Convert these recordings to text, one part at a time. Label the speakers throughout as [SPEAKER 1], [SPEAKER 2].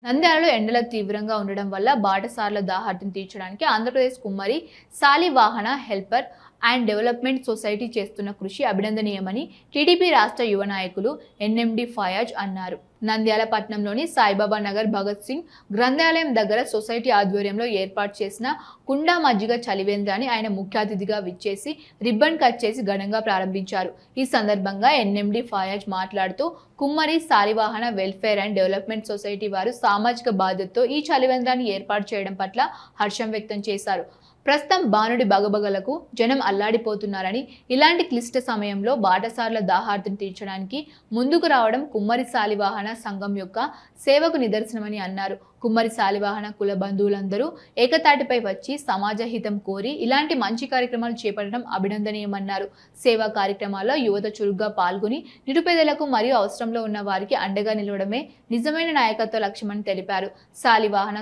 [SPEAKER 1] నంద్యాలలో ఎండలు తీవ్రంగా ఉండడం వల్ల బాటసార్ల దాహార్తిని తీర్చడానికి ఆంధ్రప్రదేశ్ కుమ్మరి Shalivahana helper and development society చేస్తున్న కృషి అభినందనీయమని టీడీపీ రాష్ట్ర యువ నాయకులు ఎన్ఎండి ఫయాజ్ అన్నారు. నంద్యాల పట్టణంలోని సాయిబాబా నగర్ భగత్ సింగ్ గ్రంథాలయం దగ్గర సొసైటీ ఆధ్వర్యంలో ఏర్పాటు చేసిన కుండా మజ్జిగ చలివేంద్రాన్ని ఆయన ముఖ్య అతిథిగా విచ్చేసి రిబ్బన్ కట్ చేసి ఘనంగా ప్రారంభించారు. ఈ సందర్భంగా ఎన్ఎండి ఫయాజ్ మాట్లాడుతూ కుమ్మరి Shalivahana welfare and development society వారు సామాజిక బాధ్యతతో ఈ చలివేంద్రాన్ని ఏర్పాటు చేయడం పట్ల హర్షం వ్యక్తం చేశారు. ప్రస్తుతం బాణుడి బగబగలకు జనం అల్లాడిపోతున్నారని, ఇలాంటి క్లిష్ట సమయంలో బాటసార్ల దాహార్తిని తీర్చడానికి ముందుకు రావడం కుమ్మరి శాలివాహన సంఘం యొక్క సేవకు నిదర్శనమని అన్నారు. కుమ్మరి శాలివాహన కుల బంధువులందరూ ఏకతాటిపై వచ్చి సమాజ హితం కోరి ఇలాంటి మంచి కార్యక్రమాలు చేపట్టడం అభినందనీయమన్నారు. సేవా కార్యక్రమాల్లో యువత చురుగ్గా పాల్గొని నిరుపేదలకు మరియు అవసరంలో ఉన్న వారికి అండగా నిలవడమే నిజమైన నాయకత్వ లక్ష్యమని తెలిపారు. శాలివాహన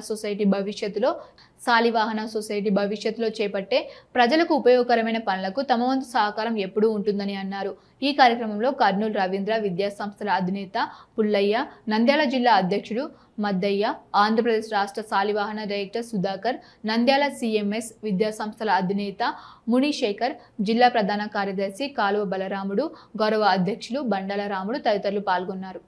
[SPEAKER 1] సొసైటీ భవిష్యత్తులో చేపట్టే ప్రజలకు ఉపయోగకరమైన పనులకు తమ వంతు సహకారం ఎప్పుడూ ఉంటుందని అన్నారు. ఈ కార్యక్రమంలో కర్నూలు రవీంద్ర విద్యా సంస్థల అధినేత పుల్లయ్య, నంద్యాల జిల్లా అధ్యక్షుడు మద్దయ్య, ఆంధ్రప్రదేశ్ రాష్ట్ర శాలివాహన డైరెక్టర్ సుధాకర్, నంద్యాల సిఎంఎస్ విద్యా సంస్థల అధినేత మునిశేఖర్, జిల్లా ప్రధాన కార్యదర్శి కాలువ బలరాముడు, గౌరవ అధ్యక్షులు బండాల రాముడు తదితరులు పాల్గొన్నారు.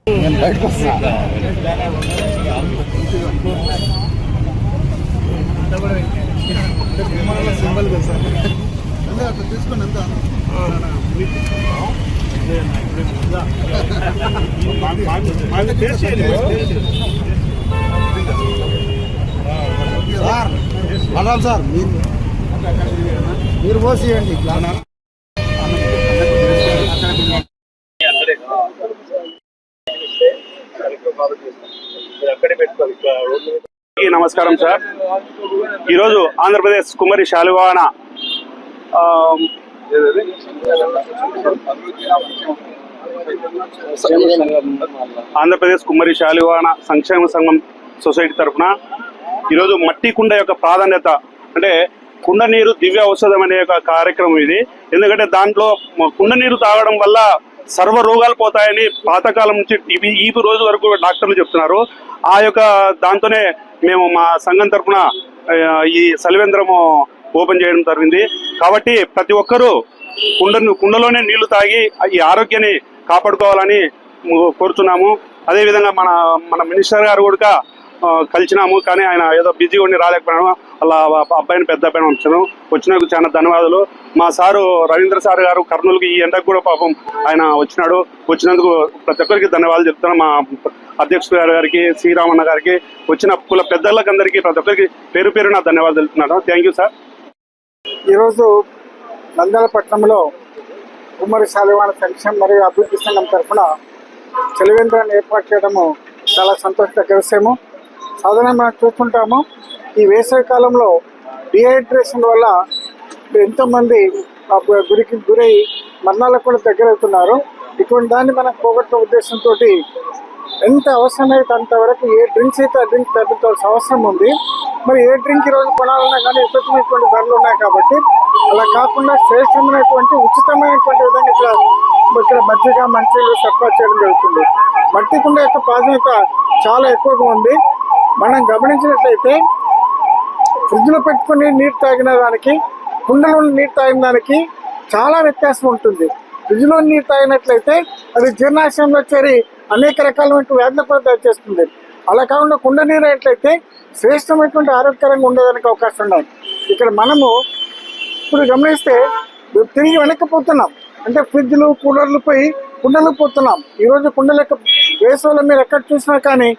[SPEAKER 2] సార్ మీరు పోసేయండి.
[SPEAKER 3] నమస్కారం సార్. ఈరోజు ఆంధ్రప్రదేశ్ కుమ్మరి శాలివాహన సంక్షేమ సంఘం సొసైటీ తరఫున ఈరోజు మట్టి కుండ యొక్క ప్రాధాన్యత అంటే కుండ నీరు దివ్య ఔషధం అనే ఒక కార్యక్రమం ఇది. ఎందుకంటే దాంట్లో కుండ నీరు తాగడం వల్ల సర్వ రోగాలు పోతాయని పాతకాలం నుంచి ఈ రోజు వరకు డాక్టర్లు చెప్తున్నారు. ఆ యొక్క దాంతోనే మేము మా సంఘం తరఫున ఈ చలివేంద్రము ఓపెన్ చేయడం జరిగింది. కాబట్టి ప్రతి ఒక్కరూ కుండలోనే నీళ్లు తాగి ఈ ఆరోగ్యాన్ని కాపాడుకోవాలని కోరుతున్నాము. అదేవిధంగా మన మినిస్టర్ గారు కూడా కలిసినాము, కానీ ఆయన ఏదో బిజీగా ఉండి రాలేకపోయినాము. అలా అబ్బాయిని పెద్ద అబ్బాయిని వచ్చినందుకు చాలా ధన్యవాదాలు. మా సారు రవీంద్ర సార్ గారు కర్నూలుకి ఈ ఎండకు కూడా పాపం ఆయన వచ్చినందుకు ప్రతి ఒక్కరికి ధన్యవాదాలు చెప్తున్నాను. మా అధ్యక్షుడు గారికి, శ్రీరామన్న గారికి, వచ్చిన కుల పెద్దలకు అందరికీ ప్రతి ఒక్కరికి పేరు పేరున ధన్యవాదాలు తెలుపుతున్నాను. Thank you sir.
[SPEAKER 2] ఈరోజు నంద్యాల పట్టణంలో కుమ్మరి శాలివాహన సంక్షేమ మరియు అభివృద్ధి సంఘం తరఫున చలివేంద్రాన్ని ఏర్పాటు చేయడము చాలా సంతోషకర విషయము. సాధారణంగా మనం చూస్తుంటాము, ఈ వేసవి కాలంలో డిహైడ్రేషన్ వల్ల ఎంతోమంది గురై మరణాలకు కూడా దగ్గర అవుతున్నారు. ఇటువంటి దాన్ని మనం పోగొట్టిన ఉద్దేశంతో ఎంత అవసరమైతే అంతవరకు ఏ డ్రింక్స్ అయితే ఆ డ్రింక్ తగ్గించాల్సిన అవసరం ఉంది. మరి ఏ డ్రింక్ ఈరోజు కొనాలన్నా కానీ విపరీతమైనటువంటి ధరలు ఉన్నాయి. కాబట్టి అలా కాకుండా శ్రేష్టమైనటువంటి ఉచితమైనటువంటి విధంగా ఇక్కడ మజ్జిగ మంచినీళ్ళు సరఫరా చేయడం జరుగుతుంది. మట్టి కుండ యొక్క ప్రాధాన్యత చాలా ఎక్కువగా ఉంది. మనం గమనించినట్లయితే ఫ్రిడ్జ్లో పెట్టుకుని నీరు తాగిన దానికి, కుండలో నీరు తాగిన దానికి చాలా వ్యత్యాసం ఉంటుంది. ఫ్రిడ్జ్లో నీరు తాగినట్లయితే అది జీర్ణాశయంలో చేరి అనేక రకాలైన వ్యాధులు కూడా దయచేస్తుంది. అలా కాకుండా కుండ నీరు అయినట్లయితే శ్రేష్టమైనటువంటి ఆరోగ్యకరంగా ఉండడానికి అవకాశం ఉన్నాయి. ఇక్కడ మనము ఇప్పుడు గమనిస్తే తిరిగి వెనక్కిపోతున్నాం. అంటే ఫ్రిడ్జ్లు, కూలర్లు పోయి కుండలు పోతున్నాం. ఈరోజు కుండల యొక్క వేసవిలో మీరు ఎక్కడ చూసినా కానీ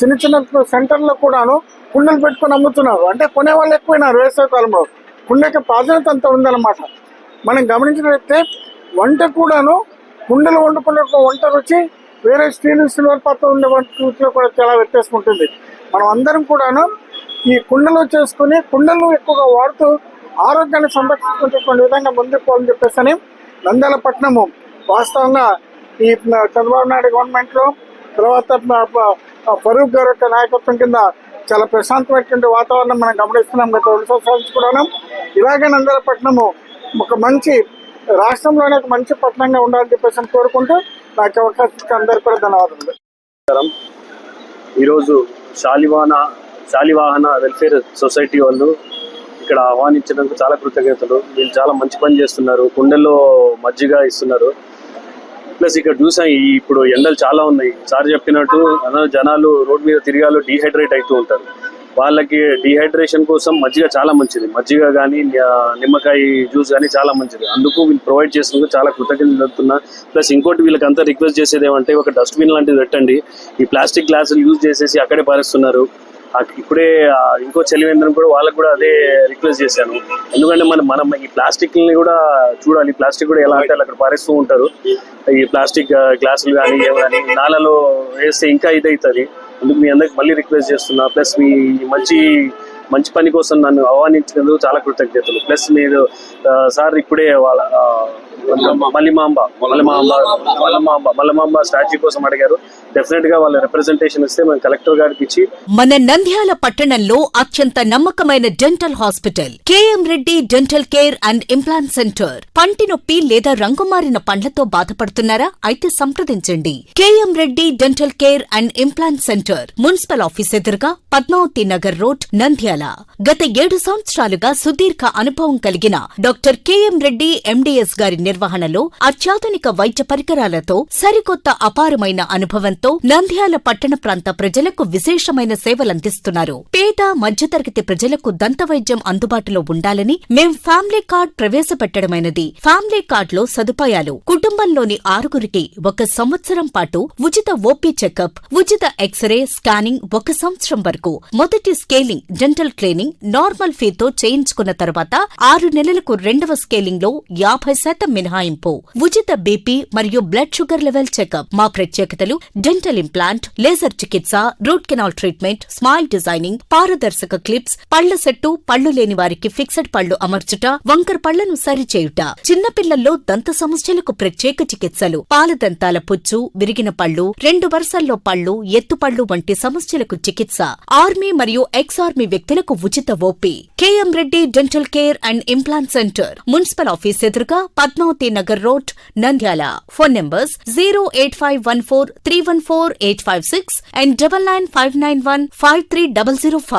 [SPEAKER 2] చిన్న చిన్న సెంటర్లో కూడాను కుండలు పెట్టుకొని అమ్ముతున్నారు. అంటే కొనేవాళ్ళు ఎక్కువైనారు. వేసవి కాలంలో కుండ యొక్క ప్రాధాన్యత అంతా ఉందన్నమాట. మనం గమనించినట్లయితే వంట కూడాను కుండలు వండుకునే వంట రుచి వేరే స్టీల్, సిల్వర్ పాత్ర ఉండే వంట రుచిలో కూడా చాలా వ్యత్యాసం ఉంటుంది. మనం అందరం కూడాను ఈ కుండలు చేసుకుని కుండలు ఎక్కువగా వాడుతూ ఆరోగ్యాన్ని సంరక్షించుకునేటువంటి విధంగా ముందుకు పోవాలని చెప్పేసి నంద్యాల పట్టణము వాస్తవంగా ఈ చంద్రబాబు నాయుడు గవర్నమెంట్లో తర్వాత ఫరూక్ గారి యొక్క నాయకత్వం కింద చాలా ప్రశాంతమైనటువంటి వాతావరణం మనం గమనిస్తున్నాం. గత 2 సంవత్సరాల నుంచి కూడాను ఇలాగే నంద్యాల పట్టణము ఒక మంచి రాష్ట్రంలోనే ఒక మంచి పట్టణంగా ఉండాలని చెప్పేసి కోరుకుంటూ నాకు అవకాశం అందరికీ కూడా ధన్యవాదాలు.
[SPEAKER 4] ఈరోజు శాలివాహన వెల్ఫేర్ సొసైటీ వాళ్ళు ఇక్కడ ఆహ్వానించినందుకు చాలా కృతజ్ఞతలు. వీళ్ళు చాలా మంచి పని చేస్తున్నారు, కుండల్లో మజ్జిగ ఇస్తున్నారు. ప్లస్ ఇక్కడ చూసాం ఇప్పుడు ఎండలు చాలా ఉన్నాయి. సార్ చెప్పినట్టు జనాలు రోడ్ మీద తిరిగాలో డీహైడ్రేట్ అవుతూ ఉంటారు. వాళ్ళకి డీహైడ్రేషన్ కోసం మజ్జిగ చాలా మంచిది. మజ్జిగ కానీ నిమ్మకాయ జ్యూస్ కానీ చాలా మంచిది. అందుకు వీళ్ళు ప్రొవైడ్ చేసినందుకు చాలా కృతజ్ఞతలు చెప్తున్నా. ప్లస్ ఇంకోటి వీళ్ళకి అంతా రిక్వెస్ట్ చేసేది ఏమంటే ఒక డస్ట్బిన్ లాంటిది పెట్టండి. ఈ ప్లాస్టిక్ గ్లాసులు యూజ్ చేసేసి అక్కడే పారేస్తున్నారు. ఇప్పుడే ఇంకో చలివేంద్రం కూడా వాళ్ళకు కూడా అదే రిక్వెస్ట్ చేశాను. ఎందుకంటే మనం ఈ ప్లాస్టిక్ని కూడా చూడాలి. ప్లాస్టిక్ కూడా ఎలా అంటే అక్కడ పారేస్తూ ఉంటారు. ఈ ప్లాస్టిక్ గ్లాసులు కానీ ఏమి కానీ నాలలో వేస్తే ఇంకా ఇదవుతుంది. అందుకు మీ అందరికి మళ్ళీ రిక్వెస్ట్ చేస్తున్నా. ప్లస్ మీ మంచి పని కోసం నన్ను ఆహ్వానించినందుకు చాలా కృతజ్ఞతలు. ప్లస్ మీరు సార్ ఇప్పుడే వాళ్ళ మల్లమాంబ స్టాచ్యూ కోసం అడిగారు. డెఫినెట్ గా వాళ్ళ రిప్రజెంటేషన్ ఇస్తే మేము కలెక్టర్ గారికి ఇచ్చి.
[SPEAKER 5] మన నంద్యాల పట్టణంలో అత్యంత నమ్మకమైన dental hospital KM Reddy dental care and implant centre. పంటి నొప్పి లేదా రంగుమారిన పండ్లతో బాధపడుతున్నారా? అయితే సంప్రదించండి. KM Reddy dental care and implant centre, municipal office ఎదురుగా, పద్మావతి నగర్ రోడ్, నంద్యాల. గత 7 సంవత్సరాలుగా సుదీర్ఘ అనుభవం కలిగిన డాక్టర్ కేఎం రెడ్డి ఎండిఎస్ గారి నిర్వహణలో అత్యాధునిక వైద్య పరికరాలతో సరికొత్త అపారమైన అనుభవంతో నంద్యాల పట్టణ ప్రాంత ప్రజలకు విశేషమైన సేవలందిస్తున్నారు. పేద మధ్యతరగతి ప్రజలకు దంత వైద్యం అందుబాటులో ఉండాలని మేం ఫ్యామిలీ కార్డ్ ప్రవేశపెట్టడమైనది. ఫ్యామిలీ కార్డ్ లో సదుపాయాలు: కుటుంబంలోని 6గురికి 1 సంవత్సరం పాటు ఉచిత ఓపీ చెకప్, ఉచిత ఎక్స్రే స్కానింగ్ 1 సంవత్సరం వరకు, మొదటి స్కేలింగ్ డెంటల్ క్లీనింగ్ నార్మల్ ఫీతో చేయించుకున్న తర్వాత 6 నెలలకు 2వ స్కేలింగ్ లో 50% మినహాయింపు, ఉచిత బీపీ మరియు బ్లడ్ షుగర్ లెవెల్ చెకప్. మా ప్రత్యేకతలు: డెంటల్ ఇంప్లాంట్, లేజర్ చికిత్స, root canal treatment, smile designing, పారదర్శక క్లిప్స్, పళ్ల సెట్టు, పళ్లు లేని వారికి ఫిక్స్డ్ పళ్లు అమర్చుట, వంకర పళ్లను సరిచేయుట, చిన్నపిల్లల్లో దంత సమస్యలకు ప్రత్యేక చికిత్సలు, పాలదంతాల పుచ్చు, విరిగిన పళ్లు, 2 వరుసల్లో పళ్లు, ఎత్తుపళ్లు వంటి సమస్యలకు చికిత్స, ఆర్మీ మరియు ఎక్స్ ఆర్మీ వ్యక్తులకు ఉచిత OP. KM Reddy dental care and implant centre, municipal office ఎదురుగా, Padmavathi Nagar road, Nandyal. Phone numbers 08514314856 and 9959153005.